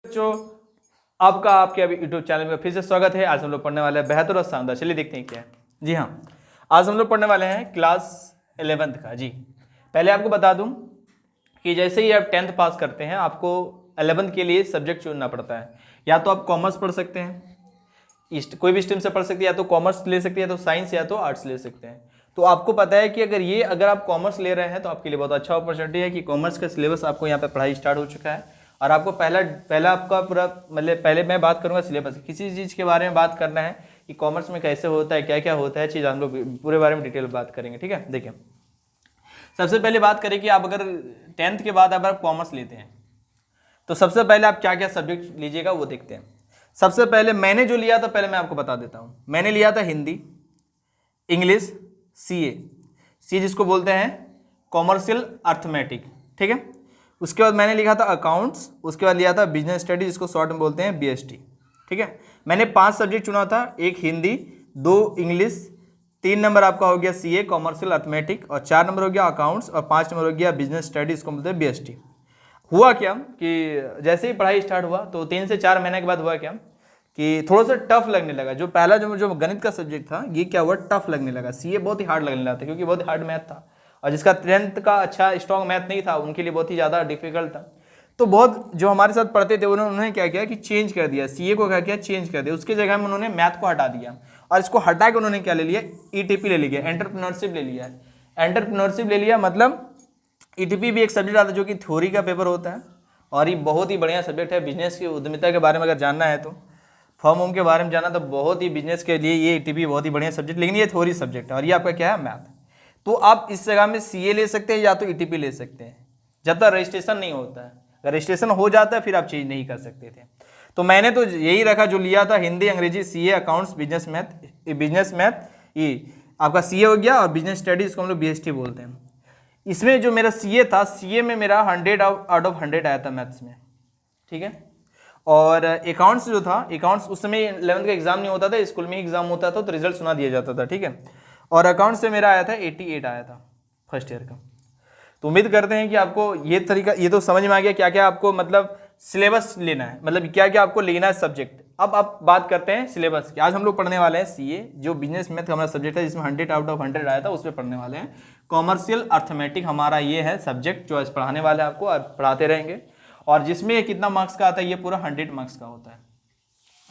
बच्चों, आपका आपके अभी यूट्यूब चैनल में फिर से स्वागत है। आज हम लोग पढ़ने वाले हैं बेहतर और शानदार। चलिए देखते हैं क्या है। जी हाँ, आज हम लोग पढ़ने वाले हैं क्लास 11th का। जी पहले आपको बता दूं कि जैसे ही आप 10th पास करते हैं आपको 11th के लिए सब्जेक्ट चुनना पड़ता है। या तो आप कॉमर्स पढ़ सकते हैं, कोई भी स्ट्रीम से पढ़ सकते हैं, या तो कॉमर्स ले सकते हैं, या तो साइंस या तो आर्ट्स ले सकते हैं। तो आपको पता है कि अगर आप कॉमर्स ले रहे हैं तो आपके लिए बहुत अच्छा अपॉर्चुनिटी है कि कॉमर्स का सिलेबस आपको यहाँ पे पढ़ाई स्टार्ट हो चुका है। और आपको पहला आपका पूरा मतलब पहले मैं बात करूँगा सिलेबस, किसी चीज़ के बारे में बात करना है कि कॉमर्स में कैसे होता है, क्या क्या होता है चीज़, हम लोग पूरे बारे में डिटेल बात करेंगे। ठीक है, देखिए सबसे पहले बात करें कि आप अगर 10th के बाद अगर आप कॉमर्स लेते हैं तो सबसे पहले आप क्या क्या सब्जेक्ट लीजिएगा वो देखते हैं। सबसे पहले मैंने जो लिया था, पहले मैं आपको बता देता हूँ। मैंने लिया था हिंदी, इंग्लिश, सी जिसको बोलते हैं कॉमर्शियल अर्थमेटिक। ठीक है, उसके बाद मैंने लिखा था अकाउंट्स, उसके बाद लिया था बिजनेस स्टडीज जिसको शॉर्ट में बोलते हैं BST। ठीक है, मैंने 5 सब्जेक्ट चुना था, एक हिंदी, 2 इंग्लिश, 3 नंबर आपका हो गया CA कॉमर्शियल अर्थमेटिक, और 4 नंबर हो गया अकाउंट्स, और 5 नंबर हो गया बिजनेस स्टडीज जिसको बोलते हैं BST। हुआ क्या कि जैसे ही पढ़ाई स्टार्ट हुआ तो 3 से 4 महीने के बाद हुआ क्या कि थोड़ा सा टफ लगने लगा। जो पहला जो गणित का सब्जेक्ट था ये क्या हुआ, टफ लगने लगा। CA बहुत ही हार्ड लगने लगा था क्योंकि बहुत ही हार्ड मैथ था, और जिसका 10th का अच्छा स्ट्रॉन्ग मैथ नहीं था उनके लिए बहुत ही ज़्यादा डिफिकल्ट था। तो बहुत जो हमारे साथ पढ़ते थे उन्होंने क्या किया कि चेंज कर दिया, CA को क्या किया, चेंज कर दिया। उसके जगह में उन्होंने मैथ को हटा दिया, और इसको हटा के उन्होंने क्या ले लिया, ETP ले लिया, एंटरप्रेन्योरशिप ले लिया। एंटरप्रेन्योरशिप ले लिया मतलब ETP भी एक सब्जेक्ट आता है जो कि थ्योरी का पेपर होता है, और ये बहुत ही बढ़िया सब्जेक्ट है। बिजनेस की उद्यमिता के बारे में अगर जानना है तो, फर्म होम के बारे में जानना तो बहुत ही बिजनेस के लिए ये ETP बहुत ही बढ़िया सब्जेक्ट, लेकिन ये थ्योरी सब्जेक्ट है और ये आपका क्या है, मैथ। तो आप इस जगह में CA ले सकते हैं या तो ETP ले सकते हैं, जब तक रजिस्ट्रेशन नहीं होता है। अगर रजिस्ट्रेशन हो जाता है फिर आप चेंज नहीं कर सकते थे। तो मैंने तो यही रखा जो लिया था, हिंदी, अंग्रेजी, CA, अकाउंट्स, बिजनेस मैथ, ये आपका CA हो गया, और बिजनेस स्टडीज को हम लोग BST बोलते हैं। इसमें जो मेरा CA था, CA में मेरा 100 आउट ऑफ 100 आया था मैथ्स में। ठीक है, और अकाउंट्स जो था, अकाउंट्स उस समय 11th का एग्जाम नहीं होता था, स्कूल में एग्जाम होता था तो रिजल्ट सुना दिया जाता था। ठीक है, और अकाउंट्स से मेरा आया था 88 आया था फर्स्ट ईयर का। तो उम्मीद करते हैं कि आपको ये तरीका, ये तो समझ में आ गया क्या क्या आपको मतलब सिलेबस लेना है, मतलब क्या क्या आपको लेना है सब्जेक्ट। अब आप बात करते हैं सिलेबस की। आज हम लोग पढ़ने वाले हैं CA, जो बिजनेस मैथ हमारा सब्जेक्ट है जिसमें 100 आउट ऑफ 100 आया था, उस पर पढ़ने वाले हैं। कॉमर्शियल अर्थमेटिक हमारा ये है सब्जेक्ट जो पढ़ाने वाले हैं आपको, और पढ़ाते रहेंगे। और जिसमें ये कितना मार्क्स का आता है, ये पूरा 100 मार्क्स का होता है।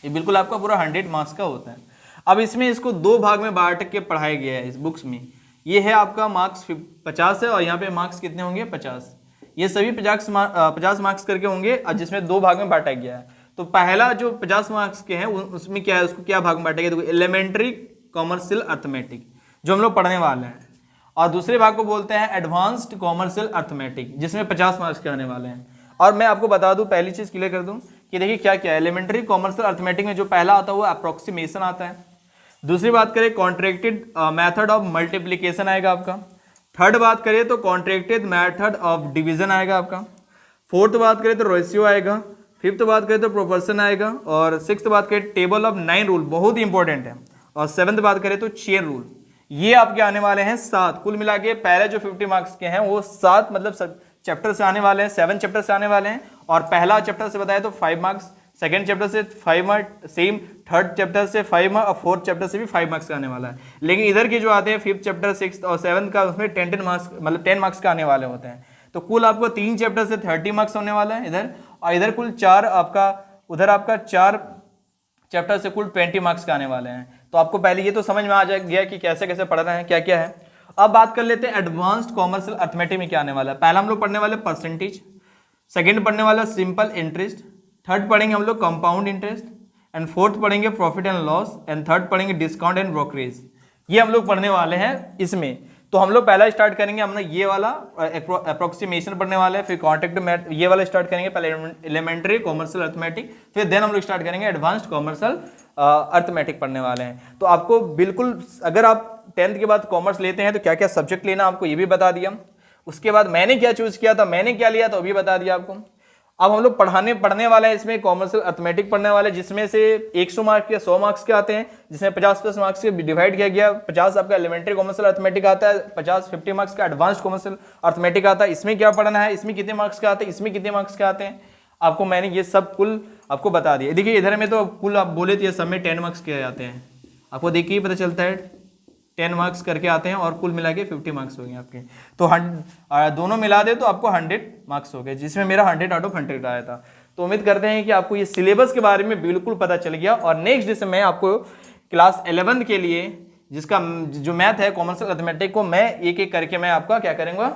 ये बिल्कुल आपका पूरा 100 मार्क्स का होता है। अब इसमें इसको 2 भाग में बांट के पढ़ाया गया है इस बुक्स में। ये है आपका मार्क्स 50 है, और यहाँ पे मार्क्स कितने होंगे, 50। ये सभी 50 मार्क्स करके होंगे, और जिसमें 2 भाग में बांटा गया है। तो पहला जो 50 मार्क्स के हैं उसमें क्या है, उसको क्या भाग में बांटा गया, देखो एलिमेंट्री कॉमर्शियल अर्थमेटिक जो हम लोग पढ़ने वाले हैं, और दूसरे भाग को बोलते हैं एडवांस्ड कॉमर्शियल अर्थमेटिक जिसमें 50 मार्क्स के आने वाले हैं। और मैं आपको बता दूं, पहली चीज क्लियर कर दूं कि देखिए क्या क्या है। एलिमेंट्री कॉमर्शियल अर्थमेटिक में जो पहला आता है वो अप्रोक्सीमेशन आता है। दूसरी बात करें कॉन्ट्रैक्टेड मेथड ऑफ मल्टीप्लिकेशन आएगा आपका। थर्ड बात करें तो कॉन्ट्रैक्टेड मेथड ऑफ डिवीजन आएगा आपका। फोर्थ बात करें तो रेशियो आएगा। फिफ्थ बात करें तो प्रोपोर्शन आएगा। और सिक्स्थ बात करें टेबल ऑफ 9 रूल, बहुत ही इंपॉर्टेंट है। और सेवंथ बात करें तो चेन रूल। ये आपके आने वाले हैं 7, कुल मिला के पहले जो 50 मार्क्स के हैं वो 7 मतलब चैप्टर से आने वाले हैं, 7 चैप्टर से आने वाले हैं। और पहला चैप्टर से बताया तो 5 मार्क्स, सेकंड चैप्टर से 5 मार्क्स सेम, थर्ड चैप्टर से 5 मार्क्स, और फोर्थ चैप्टर से भी 5 मार्क्स का आने वाला है। लेकिन इधर के जो आते हैं 5th चैप्टर, 6th और 7th का, उसमें 10 मार्क्स मतलब 10 मार्क्स का आने वाले होते हैं। तो कुल आपको 3 चैप्टर से 30 मार्क्स होने वाला है इधर, और इधर कुल 4 आपका, उधर आपका 4 चैप्टर से कुल 20 मार्क्स का आने वाले हैं। तो आपको पहले ये तो समझ में आ गया कि कैसे कैसे पढ़ रहे हैं, क्या क्या है। अब बात कर लेते हैं एडवांस्ड कॉमर्शियल अर्थमेटिक में क्या आने वाला है। पहला हम लोग पढ़ने वाले परसेंटेज, सेकंड पढ़ने वाला सिंपल इंटरेस्ट, थर्ड पढ़ेंगे हम लोग कंपाउंड इंटरेस्ट, एंड फोर्थ पढ़ेंगे profit and loss, and third पढ़ेंगे डिस्काउंट एंड ब्रोकरेज। ये हम लोग पढ़ने वाले हैं इसमें। तो हम लोग पहला स्टार्ट करेंगे, हमने ये वाला अप्रोक्सीमेशन पढ़ने वाले हैं, फिर कॉन्ट्रैक्ट ये वाला स्टार्ट करेंगे, पहले एलिमेंट्री कॉमर्शियल अर्थमेटिक, फिर देन हम लोग स्टार्ट करेंगे एडवांस्ड कॉमर्शियल अर्थमेटिक पढ़ने वाले हैं। तो आपको बिल्कुल, अगर आप 10th के बाद कॉमर्स लेते हैं तो क्या क्या सब्जेक्ट लेना आपको ये भी बता दिया। उसके बाद मैंने क्या चूज किया था, मैंने क्या लिया तो भी बता दिया आपको। अब हम लोग पढ़ने वाले हैं इसमें कॉमर्शियल अर्थमेटिक पढ़ने वाले, जिसमें से 100 मार्क्स या 100 मार्क्स के आते हैं, जिसमें 50+ मार्क्स से डिवाइड किया गया। 50 आपका एलिमेंट्री कॉमर्शियल अर्थमेटिक आता है, 50 मार्क्स का एडवांस्ड कॉमर्शियल अर्थमेटिक आता है। इसमें क्या पढ़ना है, इसमें कितने मार्क्स के आते हैं, इसमें कितने मार्क्स के आते हैं, आपको मैंने ये सब कुल आपको बता दिया। देखिए इधर में तो कुल आप बोले तो ये सब में 10 मार्क्स किए जाते हैं, आपको देखिए ही पता चलता है 10 मार्क्स करके आते हैं और कुल मिला के 50 मार्क्स हो गए आपके। तो दोनों मिला दे तो आपको 100 मार्क्स हो गए, जिसमें मेरा 100 आउट ऑफ 100 आया था। तो उम्मीद करते हैं कि आपको ये सिलेबस के बारे में बिल्कुल पता चल गया। और नेक्स्ट डे से मैं आपको क्लास 11 के लिए जिसका जो मैथ है कॉमर्शियल अर्थमेटिक को मैं एक एक करके मैं आपका क्या करूँगा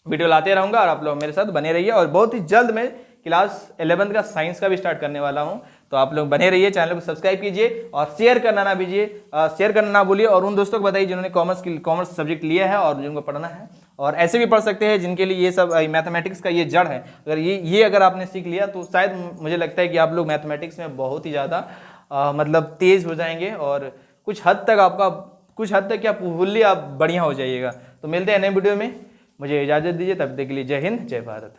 वीडियो लाते रहूँगा और आप लोग मेरे साथ बने रहिए। और बहुत ही जल्द मैं क्लास 11 का साइंस का भी स्टार्ट करने वाला हूँ, तो आप लोग बने रहिए, चैनल को सब्सक्राइब कीजिए और शेयर करना ना भूलिए। और उन दोस्तों को बताइए जिन्होंने कॉमर्स सब्जेक्ट लिया है और जिनको पढ़ना है, और ऐसे भी पढ़ सकते हैं जिनके लिए ये सब मैथमेटिक्स का ये जड़ है। अगर ये अगर आपने सीख लिया तो शायद मुझे लगता है कि आप लोग मैथमेटिक्स में बहुत ही ज़्यादा मतलब तेज हो जाएंगे और कुछ हद तक क्या फुल्ली आप बढ़िया हो जाइएगा। तो मिलते हैं नए वीडियो में, मुझे इजाज़त दीजिए, तब तक के लिए जय हिंद जय भारत।